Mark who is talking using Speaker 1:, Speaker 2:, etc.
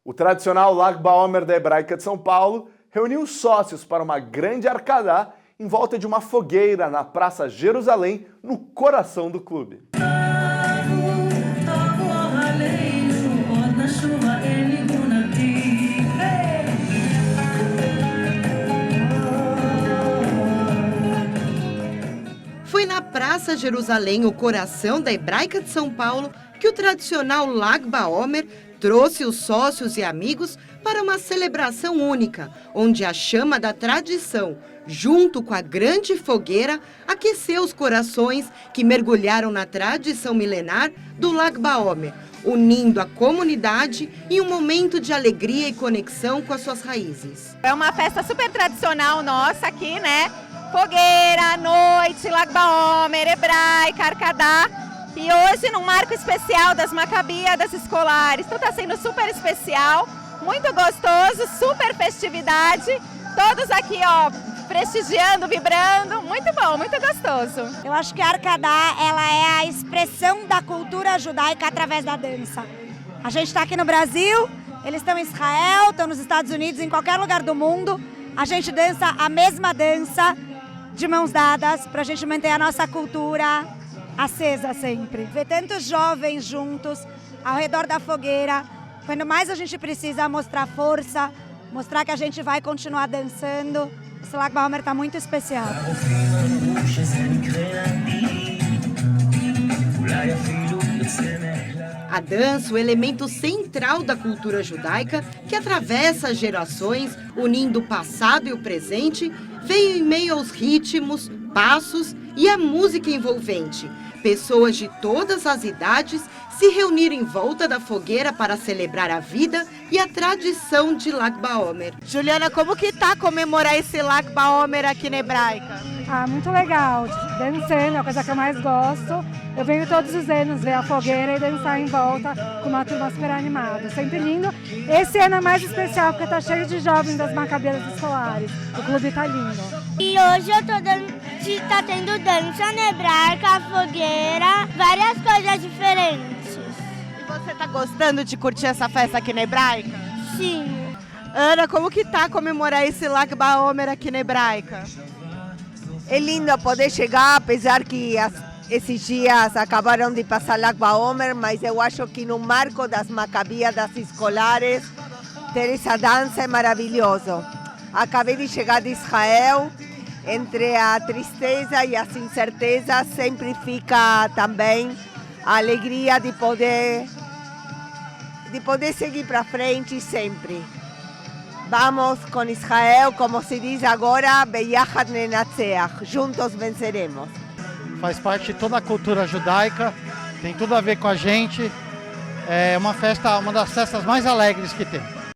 Speaker 1: O tradicional Lag BaOmer da Hebraica de São Paulo reuniu os sócios para uma grande arcadá em volta de uma fogueira na Praça Jerusalém, no coração do clube.
Speaker 2: Foi na Praça Jerusalém, o coração da Hebraica de São Paulo, que o tradicional Lag BaOmer trouxe os sócios e amigos para uma celebração única, onde a chama da tradição, junto com a grande fogueira, aqueceu os corações que mergulharam na tradição milenar do Lag BaOmer, unindo a comunidade em um momento de alegria e conexão com as suas raízes.
Speaker 3: É uma festa super tradicional nossa aqui, né? Fogueira, noite, Lag BaOmer, Hebraica, Arcadá. E hoje, num marco especial das Macabíadas Escolares. Então está sendo super especial, muito gostoso, super festividade. Todos aqui, ó, prestigiando, vibrando. Muito bom, muito gostoso.
Speaker 4: Eu acho que a Arcadá, ela é a expressão da cultura judaica através da dança. A gente está aqui no Brasil, eles estão em Israel, estão nos Estados Unidos, em qualquer lugar do mundo. A gente dança a mesma dança, de mãos dadas, para a gente manter a nossa cultura acesa sempre. Ver tantos jovens juntos, ao redor da fogueira, quando mais a gente precisa mostrar força, mostrar que a gente vai continuar dançando. Esse Lag BaOmer está muito especial.
Speaker 2: A dança, o elemento central da cultura judaica, que atravessa as gerações, unindo o passado e o presente, veio em meio aos ritmos, passos e a música envolvente. Pessoas de todas as idades se reuniram em volta da fogueira para celebrar a vida e a tradição de Lag BaOmer.
Speaker 3: Juliana, como que tá comemorar esse Lag BaOmer aqui na Hebraica?
Speaker 5: Muito legal, dançando, é a coisa que eu mais gosto. Eu venho todos os anos ver a fogueira e dançar em volta com uma turma super animada, sempre lindo. Esse ano é mais especial porque tá cheio de jovens das Macabeiras Escolares, o clube tá lindo.
Speaker 6: E hoje eu tá tendo dança na Hebraica, fogueira, várias coisas diferentes.
Speaker 3: E você tá gostando de curtir essa festa aqui na Hebraica?
Speaker 6: Sim.
Speaker 3: Ana, como que tá comemorar esse Lag BaOmer aqui na Hebraica?
Speaker 7: É lindo poder chegar, apesar que esses dias acabaram de passar Lag BaOmer, mas eu acho que no marco das Macabíadas Escolares, ter essa dança é maravilhoso. Acabei de chegar de Israel, entre a tristeza e as incertezas sempre fica também a alegria de poder seguir para frente sempre. Vamos com Israel, como se diz agora, Beyachad Nenatzeach, juntos venceremos.
Speaker 8: Faz parte de toda a cultura judaica, tem tudo a ver com a gente. É uma das festas mais alegres que tem.